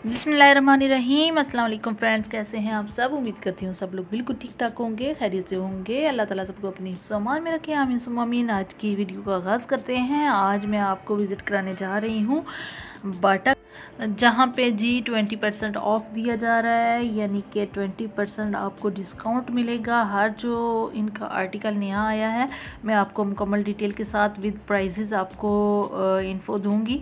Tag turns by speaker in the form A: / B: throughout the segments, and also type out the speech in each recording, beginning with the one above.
A: बिस्मिल्लाहिर्रहमानिर्रहीम। अस्सलाम वालेकुम फ्रेंड्स, कैसे हैं आप सब। उम्मीद करती हूँ सब लोग बिल्कुल ठीक ठाक होंगे, खैरियत से होंगे। अल्लाह ताला सबको अपनी सामान में रखे, आमीन सुम्मा आमीन। आज की वीडियो का आगाज़ करते हैं। आज मैं आपको विज़िट कराने जा रही हूँ बाटा, जहाँ पे जी 20% ऑफ़ दिया जा रहा है, यानी कि 20% आपको डिस्काउंट मिलेगा। हर जो इनका आर्टिकल नया आया है मैं आपको मुकम्मल डिटेल के साथ विद प्राइसेस आपको इन्फो दूँगी।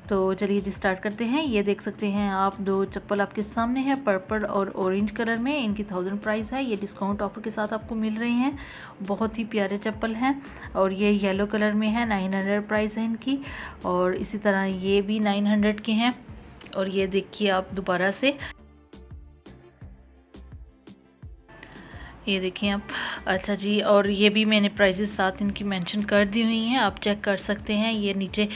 A: तो चलिए जी स्टार्ट करते हैं। ये देख सकते हैं आप, दो चप्पल आपके सामने है, पर्पल और ऑरेंज कलर में। इनकी 1000 प्राइस है। ये डिस्काउंट ऑफर के साथ आपको मिल रहे हैं। बहुत ही प्यारे चप्पल हैं। और ये येलो कलर में है, 900 प्राइस है इनकी। और इसी तरह ये भी 900 के हैं। और ये देखिए आप दोबारा से, ये देखिए आप। अच्छा जी, और ये भी मैंने प्राइसेस साथ इनकी मेंशन कर दी हुई हैं, आप चेक कर सकते हैं। ये नीचे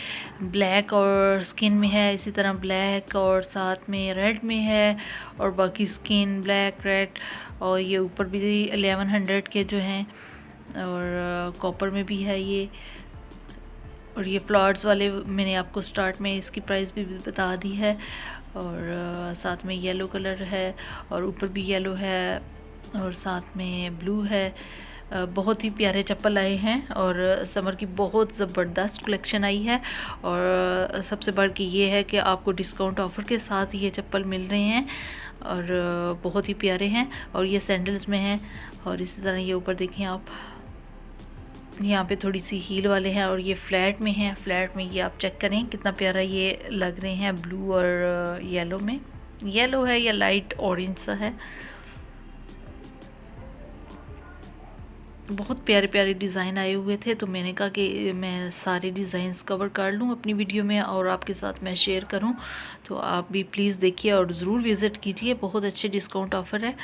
A: ब्लैक और स्किन में है, इसी तरह ब्लैक और साथ में रेड में है, और बाकी स्किन ब्लैक रेड। और ये ऊपर भी 1100 के जो हैं, और कॉपर में भी है ये। और ये फ्लावर्स वाले मैंने आपको स्टार्ट में इसकी प्राइस भी बता दी है। और साथ में येलो कलर है, और ऊपर भी येलो है, और साथ में ब्लू है। बहुत ही प्यारे चप्पल आए हैं, और समर की बहुत ज़बरदस्त कलेक्शन आई है। और सबसे बढ़ के ये है कि आपको डिस्काउंट ऑफ़र के साथ ये चप्पल मिल रहे हैं, और बहुत ही प्यारे हैं। और ये सैंडल्स में हैं। और इसी तरह ये ऊपर देखें आप, यहाँ पे थोड़ी सी हील वाले हैं, और ये फ्लैट में हैं। फ्लैट में ये आप चेक करें कितना प्यारा ये लग रहे हैं, ब्लू और येलो में। येलो है या लाइट ऑरेंज सा है। बहुत प्यारे प्यारे डिज़ाइन आए हुए थे, तो मैंने कहा कि मैं सारे डिज़ाइंस कवर कर लूँ अपनी वीडियो में और आपके साथ मैं शेयर करूँ। तो आप भी प्लीज़ देखिए और ज़रूर विज़िट कीजिए। बहुत अच्छे डिस्काउंट ऑफ़र है।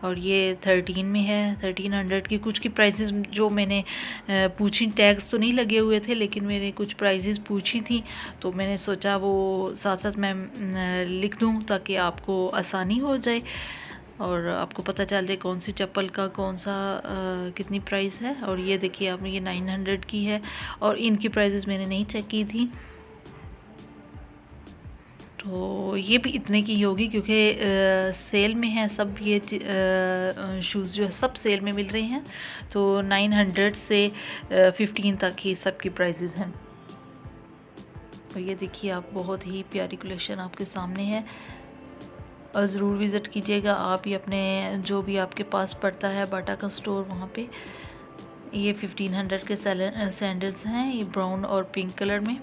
A: और ये 13 में है, 1300 की। कुछ की प्राइसेस जो मैंने पूछी, टैग्स तो नहीं लगे हुए थे, लेकिन मैंने कुछ प्राइसेस पूछी थी, तो मैंने सोचा वो साथ साथ मैं लिख दूँ ताकि आपको आसानी हो जाए और आपको पता चल जाए कौन सी चप्पल का कौन सा कितनी प्राइस है। और ये देखिए आप, ये 900 की है, और इनकी प्राइसेस मैंने नहीं चेक की थी, तो ये भी इतने की होगी, क्योंकि सेल में है सब। ये शूज़ जो है सब सेल में मिल रहे हैं। तो 900 से 15 तक ही सबकी प्राइसेस हैं। और ये देखिए आप, बहुत ही प्यारी कलेक्शन आपके सामने है, और ज़रूर विज़िट कीजिएगा आप ही अपने जो भी आपके पास पड़ता है बाटा का स्टोर, वहाँ पे। ये 1500 के सैंडल्स हैं, ये ब्राउन और पिंक कलर में।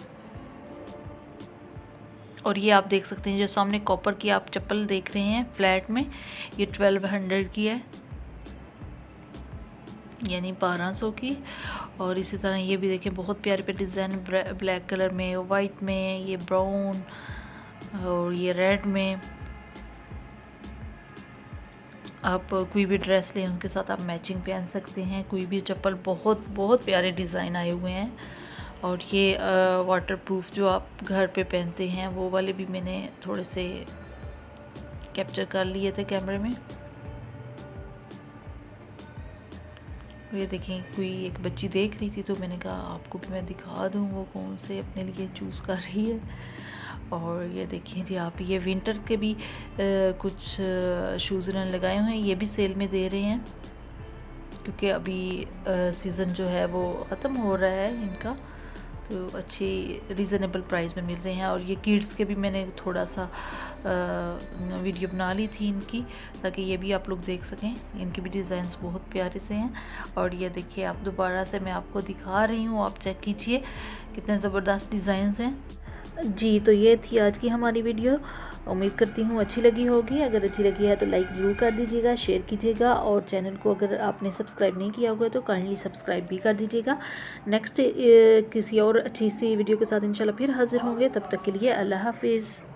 A: और ये आप देख सकते हैं जो सामने कॉपर की आप चप्पल देख रहे हैं फ्लैट में, ये 1200 की है, यानी 1200 की। और इसी तरह ये भी देखें, बहुत प्यारे प्यारे डिज़ाइन, ब्लैक कलर में, वाइट में, ये ब्राउन और ये रेड में। आप कोई भी ड्रेस लें उनके साथ आप मैचिंग पहन सकते हैं, कोई भी चप्पल। बहुत बहुत प्यारे डिज़ाइन आए हुए हैं। और ये वाटरप्रूफ जो आप घर पे पहनते हैं, वो वाले भी मैंने थोड़े से कैप्चर कर लिए थे कैमरे में। ये देखें, कोई एक बच्ची देख रही थी, तो मैंने कहा आपको भी मैं दिखा दूँ वो कौन से अपने लिए चूज़ कर रही है। और ये देखिए जी आप, ये विंटर के भी कुछ शूज़ उन्होंने लगाए हुए हैं, ये भी सेल में दे रहे हैं, क्योंकि अभी सीज़न जो है वो ख़त्म हो रहा है इनका। तो अच्छी रीज़नेबल प्राइस में मिल रहे हैं। और ये किड्स के भी मैंने थोड़ा सा वीडियो बना ली थी इनकी, ताकि ये भी आप लोग देख सकें। इनके भी डिज़ाइंस बहुत प्यारे से हैं। और ये देखिए आप, दोबारा से मैं आपको दिखा रही हूँ, आप चेक कीजिए कितने ज़बरदस्त डिज़ाइंस हैं जी। तो ये थी आज की हमारी वीडियो, उम्मीद करती हूँ अच्छी लगी होगी। अगर अच्छी लगी है तो लाइक ज़रूर कर दीजिएगा, शेयर कीजिएगा, और चैनल को अगर आपने सब्सक्राइब नहीं किया होगा तो काइंडली सब्सक्राइब भी कर दीजिएगा। नेक्स्ट किसी और अच्छी सी वीडियो के साथ इंशाल्लाह फिर हाजिर होंगे। तब तक के लिए अल्लाह हाफिज़।